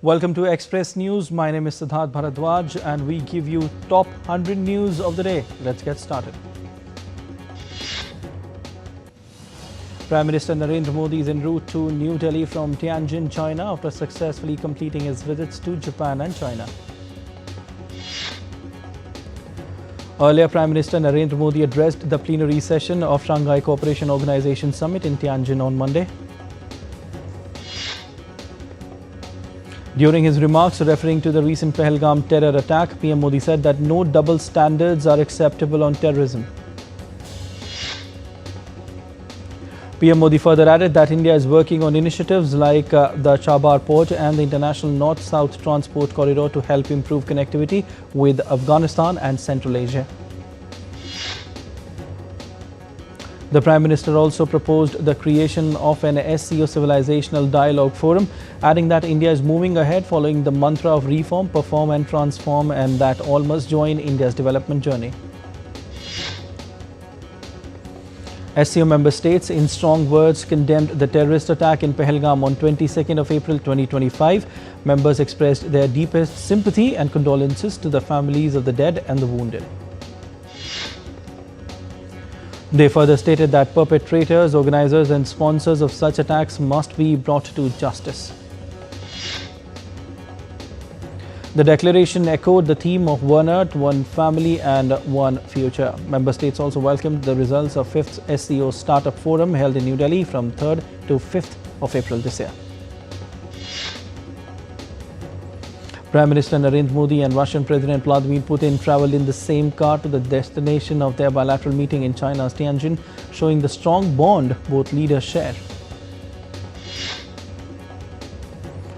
Welcome to Express News. My name is Siddharth Bharadwaj and we give you top 100 news of the day. Let's get started. Prime Minister Narendra Modi is en route to New Delhi from Tianjin, China after successfully completing his visits to Japan and China. Earlier, Prime Minister Narendra Modi addressed the plenary session of Shanghai Cooperation Organization Summit in Tianjin on Monday. During his remarks referring to the recent Pahalgam terror attack, PM Modi said that no double standards are acceptable on terrorism. PM Modi further added that India is working on initiatives like the Chabar port and the international north-south transport corridor to help improve connectivity with Afghanistan and Central Asia. The Prime Minister also proposed the creation of an SCO Civilizational Dialogue Forum, adding that India is moving ahead following the mantra of reform, perform and transform, and that all must join India's development journey. SCO member states in strong words condemned the terrorist attack in Pahalgam on 22nd of April 2025. Members expressed their deepest sympathy and condolences to the families of the dead and the wounded. They further stated that perpetrators, organizers and sponsors of such attacks must be brought to justice. The declaration echoed the theme of One Earth, One Family and One Future. Member states also welcomed the results of 5th SCO Startup Forum held in New Delhi from 3rd to 5th of April this year. Prime Minister Narendra Modi and Russian President Vladimir Putin travelled in the same car to the destination of their bilateral meeting in China's Tianjin, showing the strong bond both leaders share.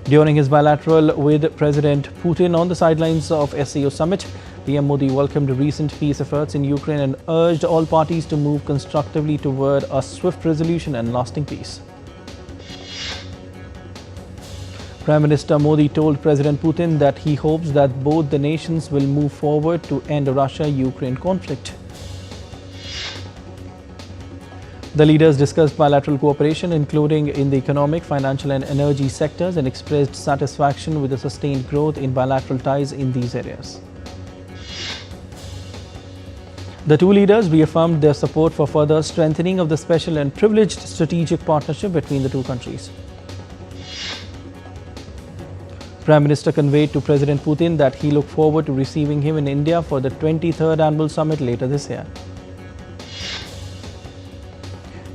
During his bilateral with President Putin on the sidelines of SCO summit, PM Modi welcomed recent peace efforts in Ukraine and urged all parties to move constructively toward a swift resolution and lasting peace. Prime Minister Modi told President Putin that he hopes that both the nations will move forward to end the Russia-Ukraine conflict. The leaders discussed bilateral cooperation, including in the economic, financial and energy sectors, and expressed satisfaction with the sustained growth in bilateral ties in these areas. The two leaders reaffirmed their support for further strengthening of the special and privileged strategic partnership between the two countries. Prime Minister conveyed to President Putin that he looked forward to receiving him in India for the 23rd Annual Summit later this year.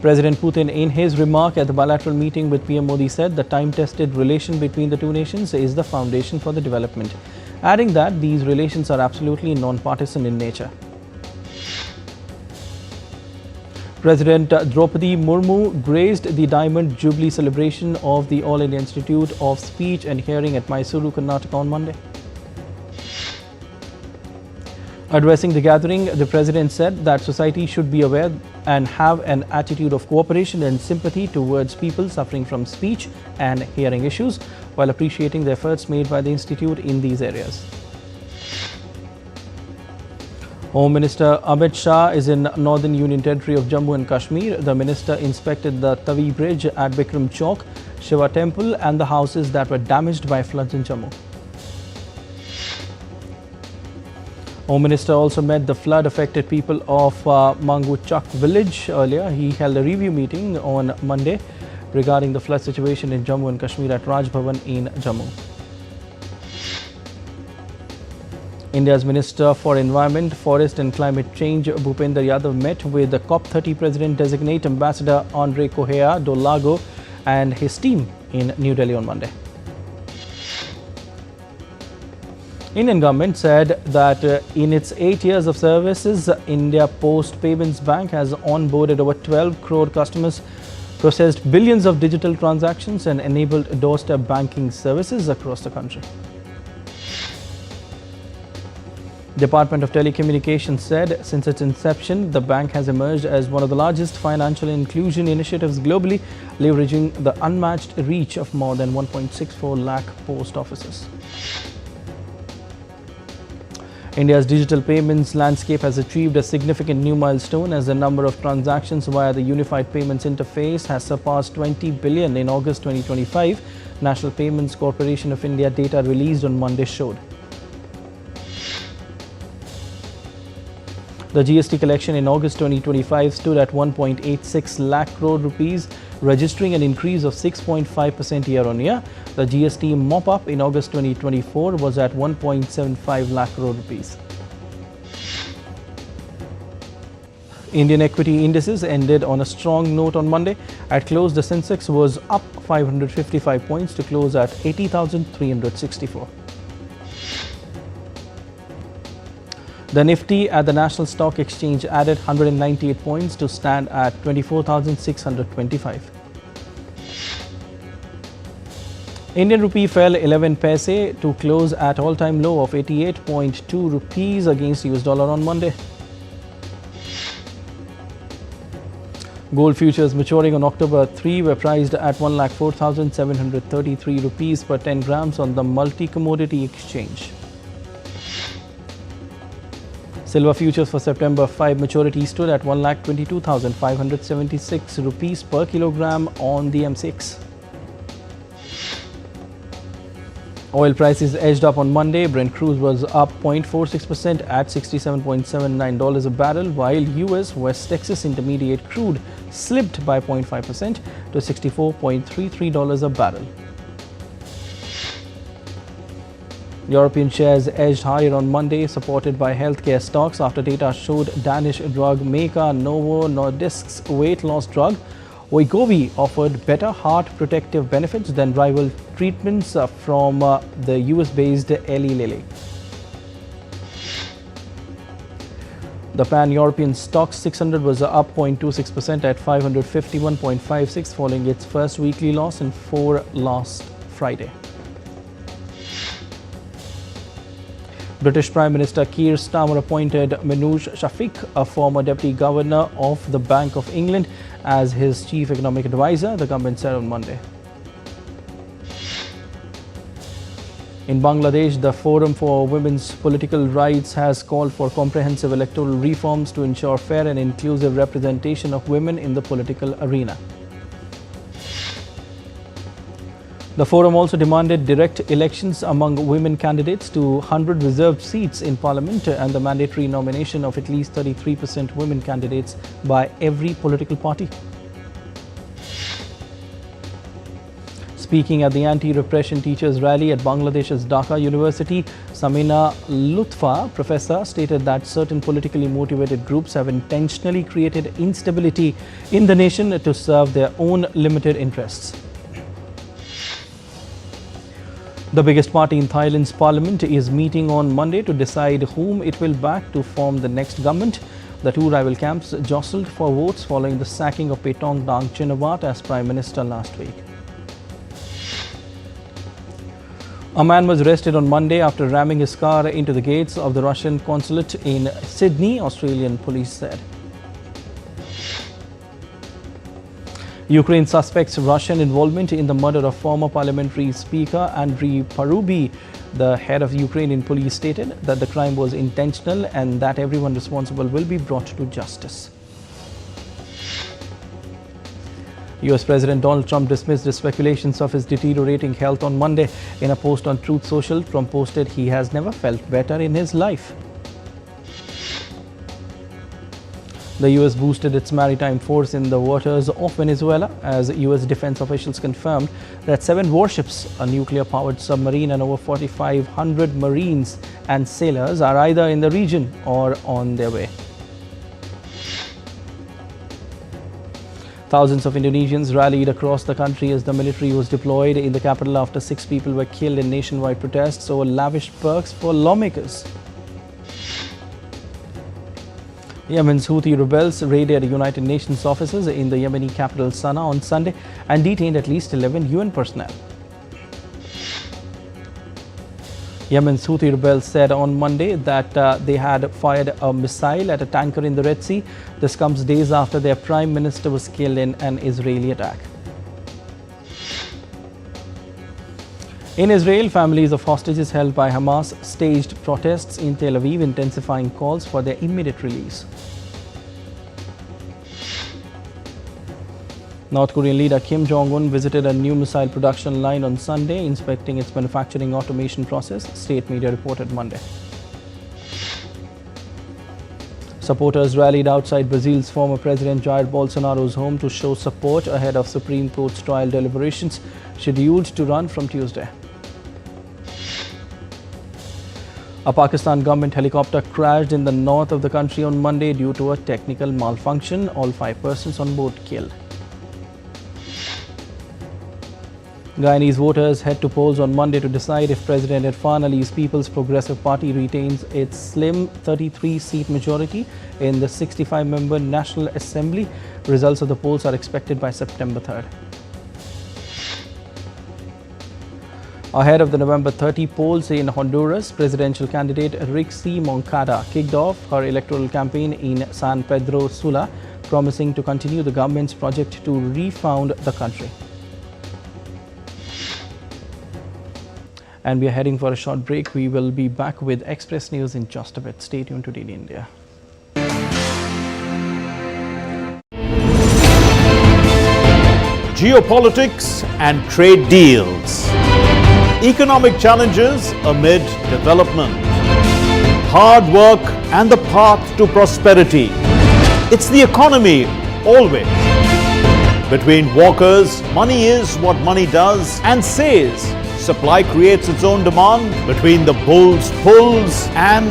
President Putin, in his remark at the bilateral meeting with PM Modi, said the time-tested relation between the two nations is the foundation for the development, adding that these relations are absolutely non-partisan in nature. President Draupadi Murmu graced the Diamond Jubilee celebration of the All India Institute of Speech and Hearing at Mysuru, Karnataka on Monday. Addressing the gathering, the President said that society should be aware and have an attitude of cooperation and sympathy towards people suffering from speech and hearing issues, while appreciating the efforts made by the Institute in these areas. Home Minister Amit Shah is in Northern Union Territory of Jammu and Kashmir. The minister inspected the Tawi Bridge at Bikram Chowk, Shiva Temple and the houses that were damaged by floods in Jammu. Home Minister also met the flood-affected people of Manguchak village earlier. He held a review meeting on Monday regarding the flood situation in Jammu and Kashmir at Raj Bhavan in Jammu. India's Minister for Environment, Forest and Climate Change, Bhupender Yadav, met with the COP30 President-designate Ambassador Andre Correa do Lago and his team in New Delhi on Monday. Indian government said that in its 8 years of services, India Post Payments Bank has onboarded over 12 crore customers, processed billions of digital transactions and enabled doorstep banking services across the country. Department of Telecommunications said since its inception, the bank has emerged as one of the largest financial inclusion initiatives globally, leveraging the unmatched reach of more than 1.64 lakh post offices. India's digital payments landscape has achieved a significant new milestone as the number of transactions via the Unified Payments Interface has surpassed 20 billion in August 2025, National Payments Corporation of India data released on Monday showed. The GST collection in August 2025 stood at 1.86 lakh crore rupees, registering an increase of 6.5% year-on-year. The GST mop-up in August 2024 was at 1.75 lakh crore rupees. Indian equity indices ended on a strong note on Monday. At close, the Sensex was up 555 points to close at 80,364. The Nifty at the National Stock Exchange added 198 points to stand at 24,625. Indian rupee fell 11 paise to close at all-time low of 88.2 rupees against US dollar on Monday. Gold futures maturing on October 3 were priced at 1,04,733 rupees per 10 grams on the multi-commodity exchange. Silver futures for September 5 maturity stood at 1,22,576 rupees per kilogram on the MCX. Oil prices edged up on Monday. Brent crude was up 0.46% at $67.79 a barrel, while US West Texas Intermediate crude slipped by 0.5% to $64.33 a barrel. European shares edged higher on Monday, supported by healthcare stocks after data showed Danish drug maker Novo Nordisk's weight loss drug Wegovy offered better heart protective benefits than rival treatments from the US-based Eli Lilly. The pan-European stock 600 was up 0.26% at 551.56, following its first weekly loss in 4 last Friday. British Prime Minister Keir Starmer appointed Minouche Shafik, a former Deputy Governor of the Bank of England, as his chief economic advisor, the government said on Monday. In Bangladesh, the Forum for Women's Political Rights has called for comprehensive electoral reforms to ensure fair and inclusive representation of women in the political arena. The forum also demanded direct elections among women candidates to 100 reserved seats in parliament and the mandatory nomination of at least 33% women candidates by every political party. Speaking at the anti-repression teachers rally at Bangladesh's Dhaka University, Samina Lutfa, professor, stated that certain politically motivated groups have intentionally created instability in the nation to serve their own limited interests. The biggest party in Thailand's parliament is meeting on Monday to decide whom it will back to form the next government. The two rival camps jostled for votes following the sacking of Paetongtarn Shinawatra as Prime Minister last week. A man was arrested on Monday after ramming his car into the gates of the Russian consulate in Sydney, Australian police said. Ukraine suspects Russian involvement in the murder of former parliamentary speaker Andriy Parubiy. The head of Ukrainian police stated that the crime was intentional and that everyone responsible will be brought to justice. US President Donald Trump dismissed the speculations of his deteriorating health on Monday. In a post on Truth Social, Trump posted he has never felt better in his life. The US boosted its maritime force in the waters of Venezuela as US defense officials confirmed that 7 warships, a nuclear-powered submarine and over 4,500 Marines and sailors are either in the region or on their way. Thousands of Indonesians rallied across the country as the military was deployed in the capital after 6 people were killed in nationwide protests over lavish perks for lawmakers. Yemen's Houthi rebels raided United Nations offices in the Yemeni capital Sana'a on Sunday and detained at least 11 UN personnel. Yemen's Houthi rebels said on Monday that they had fired a missile at a tanker in the Red Sea. This comes days after their prime minister was killed in an Israeli attack. In Israel, families of hostages held by Hamas staged protests in Tel Aviv, intensifying calls for their immediate release. North Korean leader Kim Jong-un visited a new missile production line on Sunday, inspecting its manufacturing automation process, state media reported Monday. Supporters rallied outside Brazil's former President Jair Bolsonaro's home to show support ahead of Supreme Court's trial deliberations scheduled to run from Tuesday. A Pakistan government helicopter crashed in the north of the country on Monday due to a technical malfunction. All 5 persons on board killed. Guyanese voters head to polls on Monday to decide if President Irfan Ali's People's Progressive Party retains its slim 33-seat majority in the 65-member National Assembly. Results of the polls are expected by September 3rd. Ahead of the November 30 polls in Honduras, presidential candidate Rixi Moncada kicked off her electoral campaign in San Pedro Sula, promising to continue the government's project to refound the country. And we are heading for a short break. We will be back with Express News in just a bit. Stay tuned to DD India. Geopolitics and trade deals. Economic challenges amid development. Hard work and the path to prosperity. It's the economy always. Between walkers, money is what money does and says. Supply creates its own demand. Between the bulls pulls and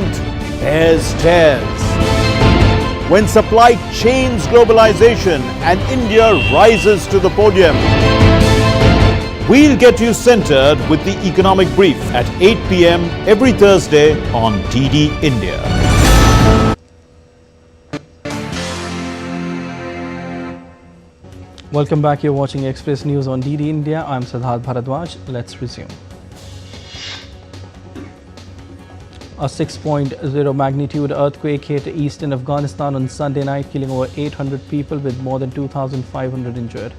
bears tears. When supply chains globalization and India rises to the podium. We'll get you centered with the economic brief at 8 p.m. every Thursday on DD India. Welcome back. You're watching Express News on DD India. I'm Siddharth Bharadwaj. Let's resume. A 6.0 magnitude earthquake hit eastern Afghanistan on Sunday night, killing over 800 people with more than 2,500 injured.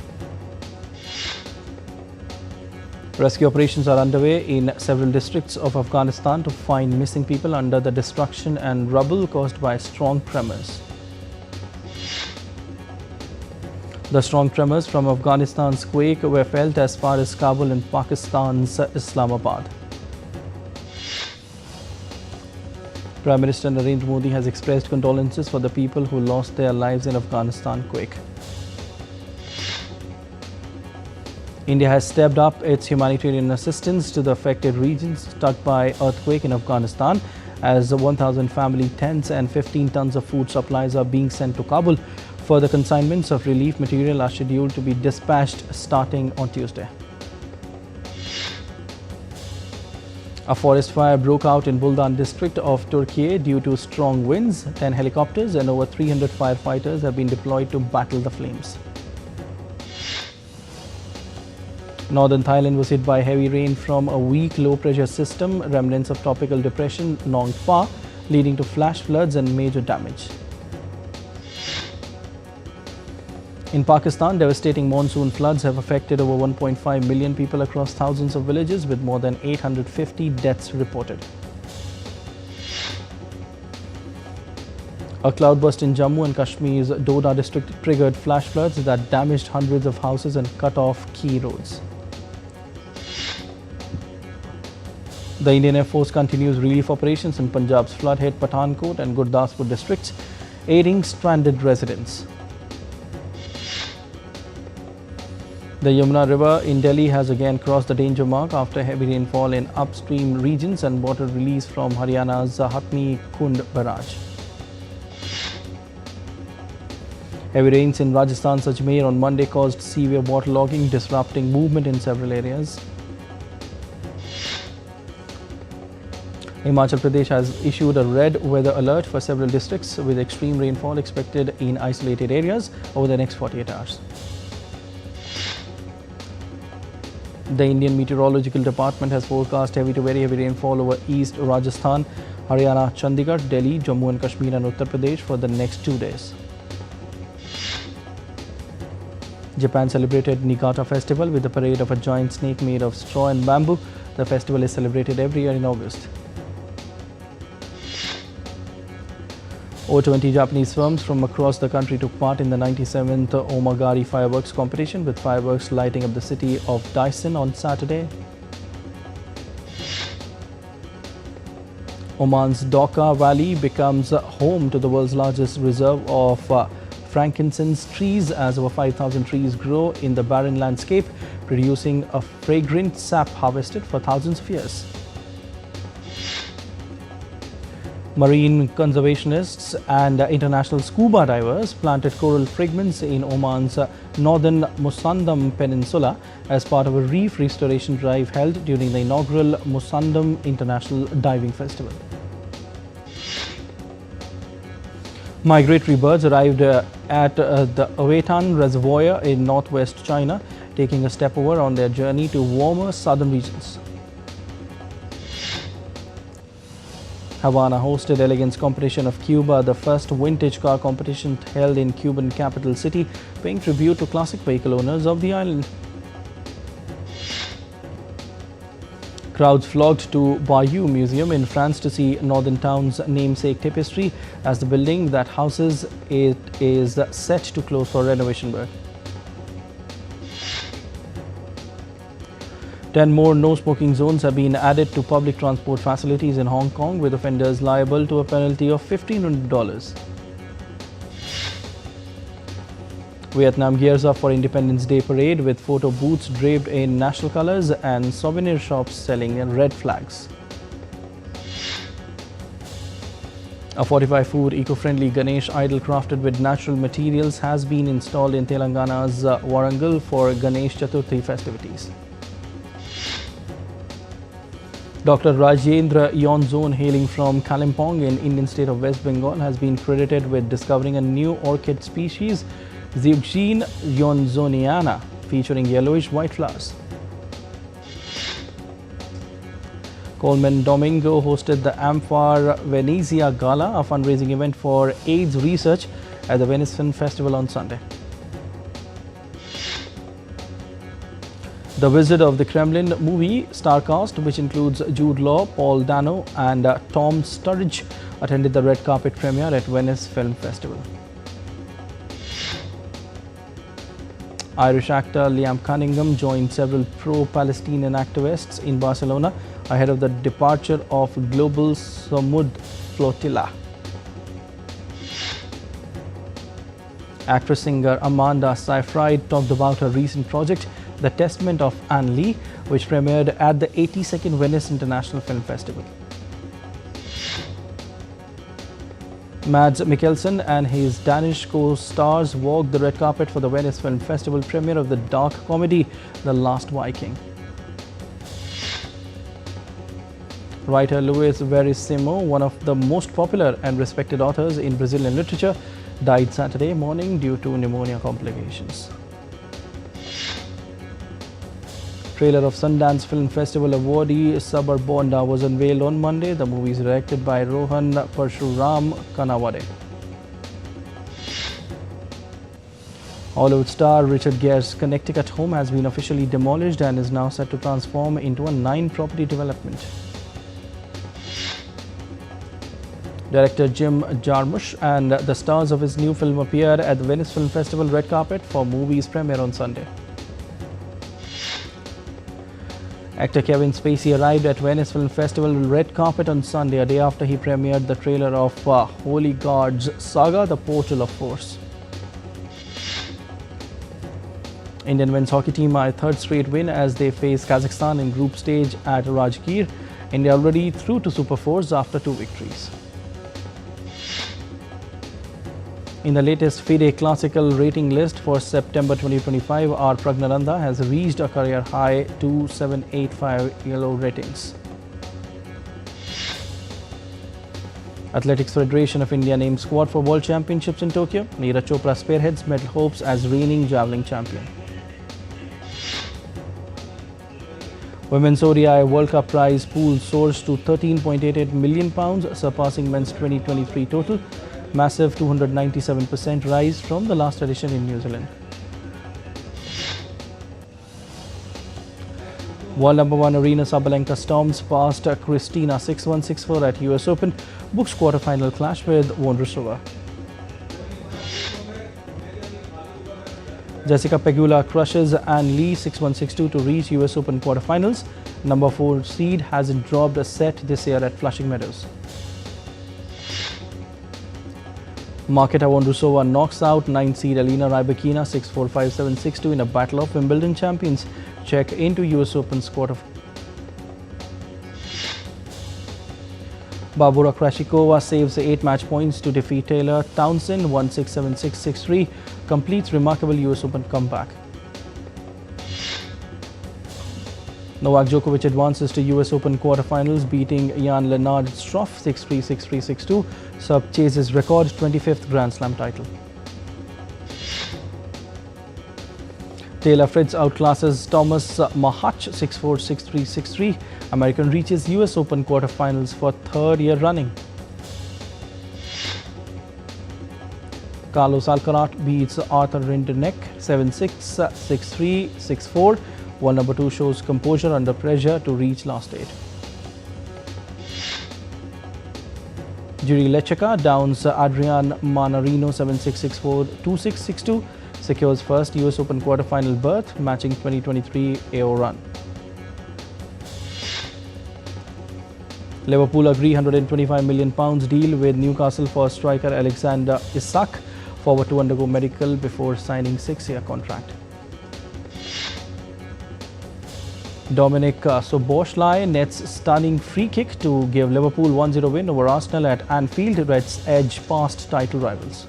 Rescue operations are underway in several districts of Afghanistan to find missing people under the destruction and rubble caused by strong tremors. The strong tremors from Afghanistan's quake were felt as far as Kabul and Pakistan's Islamabad. Prime Minister Narendra Modi has expressed condolences for the people who lost their lives in Afghanistan quake. India has stepped up its humanitarian assistance to the affected regions struck by earthquake in Afghanistan, as 1,000 family tents and 15 tons of food supplies are being sent to Kabul. Further consignments of relief material are scheduled to be dispatched starting on Tuesday. A forest fire broke out in Buldan district of Turkey due to strong winds. 10 helicopters and over 300 firefighters have been deployed to battle the flames. Northern Thailand was hit by heavy rain from a weak low-pressure system, remnants of tropical depression Nongfa, leading to flash floods and major damage. In Pakistan, devastating monsoon floods have affected over 1.5 million people across thousands of villages, with more than 850 deaths reported. A cloudburst in Jammu and Kashmir's Doda district triggered flash floods that damaged hundreds of houses and cut off key roads. The Indian Air Force continues relief operations in Punjab's flood-hit Pathankot and Gurdaspur districts, aiding stranded residents. The Yamuna River in Delhi has again crossed the danger mark after heavy rainfall in upstream regions and water release from Haryana's Hatni Kund barrage. Heavy rains in Rajasthan's Ajmer on Monday caused severe waterlogging, disrupting movement in several areas. Himachal Pradesh has issued a red weather alert for several districts, with extreme rainfall expected in isolated areas over the next 48 hours. The Indian Meteorological Department has forecast heavy to very heavy rainfall over East Rajasthan, Haryana, Chandigarh, Delhi, Jammu and Kashmir and Uttar Pradesh for the next 2 days. Japan celebrated Niigata Festival with a parade of a giant snake made of straw and bamboo. The festival is celebrated every year in August. Over 20 Japanese firms from across the country took part in the 97th Omagari fireworks competition, with fireworks lighting up the city of Daisen on Saturday. Oman's Dhaka Valley becomes home to the world's largest reserve of frankincense trees, as over 5,000 trees grow in the barren landscape, producing a fragrant sap harvested for thousands of years. Marine conservationists and international scuba divers planted coral fragments in Oman's northern Musandam Peninsula as part of a reef restoration drive held during the inaugural Musandam International Diving Festival. Migratory birds arrived at the Awetan Reservoir in northwest China, taking a step over on their journey to warmer southern regions. Havana hosted Elegance Competition of Cuba, the first vintage car competition held in Cuban capital city, paying tribute to classic vehicle owners of the island. Crowds flocked to Bayeux Museum in France to see Northern Town's namesake tapestry, as the building that houses it is set to close for renovation work. 10 more no-smoking zones have been added to public transport facilities in Hong Kong, with offenders liable to a penalty of $1,500. Vietnam gears up for Independence Day parade, with photo booths draped in national colors and souvenir shops selling red flags. A 45-foot eco-friendly Ganesh idol crafted with natural materials has been installed in Telangana's Warangal for Ganesh Chaturthi festivities. Dr. Rajendra Yonzon, hailing from Kalimpong in Indian state of West Bengal, has been credited with discovering a new orchid species, Zeugene yonzoniana, featuring yellowish-white flowers. Coleman Domingo hosted the Amphar Venezia Gala, a fundraising event for AIDS research at the Venice Film Festival on Sunday. The Wizard of the Kremlin movie star cast, which includes Jude Law, Paul Dano and Tom Sturridge, attended the red carpet premiere at Venice Film Festival. Irish actor Liam Cunningham joined several pro-Palestinian activists in Barcelona ahead of the departure of Global Samud Flotilla. Actress-singer Amanda Seyfried talked about her recent project, The Testament of Anne Lee, which premiered at the 82nd Venice International Film Festival. Mads Mikkelsen and his Danish co-stars walked the red carpet for the Venice Film Festival premiere of the dark comedy The Last Viking. Writer Luis Verissimo, one of the most popular and respected authors in Brazilian literature, died Saturday morning due to pneumonia complications. Trailer of Sundance Film Festival awardee Sabar Bonda was unveiled on Monday. The movie is directed by Rohan Parshuram Kanawade. Hollywood star Richard Gere's Connecticut home has been officially demolished and is now set to transform into a 9-property development. Director Jim Jarmusch and the stars of his new film appeared at the Venice Film Festival red carpet for movie's premiere on Sunday. Actor Kevin Spacey arrived at Venice Film Festival red carpet on Sunday, a day after he premiered the trailer of Holy God's saga, The Portal of Force. Indian men's hockey team are a third straight win as they face Kazakhstan in group stage at Rajgir. India already through to Super 4s after 2 victories. In the latest FIDE Classical rating list for September 2025, R. Pragnananda has reached a career high 2785 yellow ratings. Athletics Federation of India named squad for World Championships in Tokyo. Neeraj Chopra spearheads medal hopes as reigning javelin champion. Women's ODI World Cup prize pool soars to £13.88 million, surpassing men's 2023 total. Massive 297% rise from the last edition in New Zealand. World number 1 Arena Sabalenka storms past Kristina 6-1, 6-4 at US Open. Books quarter-final clash with Vondrousova. Jessica Pegula crushes Ann Lee 6-1, 6-2 to reach US Open quarter-finals. Number 4 seed hasn't dropped a set this year at Flushing Meadows. Marketa Vondrousova knocks out 9 seed Elena Rybakina 6-4, 5-7, 6-2 in a battle of Wimbledon champions. Check into US Open's quarter. Barbora Krejcikova saves 8 match points to defeat Taylor Townsend 1-6, 7-6, 6-3. Completes remarkable US Open comeback. Novak Djokovic advances to US Open quarterfinals, beating Jan Lennard Struff 6-3, 6-3, 6-2. Serb chases record 25th Grand Slam title. Taylor Fritz outclasses Thomas Mahach 6-4, 6-3, 6-3. American reaches US Open quarterfinals for third year running. Carlos Alcaraz beats Arthur Rinderknecht 7-6, 6-3, 6-4. World number 2 shows composure under pressure to reach last 8. Jiri Lecheka downs Adrian Manarino 7-6, 6-4, 2-6, 6-2. Secures first US Open quarterfinal berth, matching 2023 AO run. Liverpool agree £125 million deal with Newcastle for striker Alexander Isak, forward to undergo medical before signing 6-year contract. Dominic Szoboszlai nets stunning free kick to give Liverpool 1-0 win over Arsenal at Anfield. Reds edge past title rivals.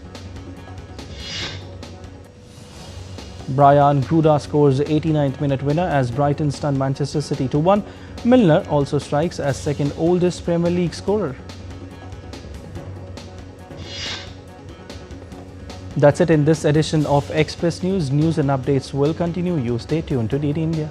Brian Gruda scores 89th minute winner as Brighton stun Manchester City 2-1. Milner also strikes as second oldest Premier League scorer. That's it in this edition of Express News. News and updates will continue. You stay tuned to DD India.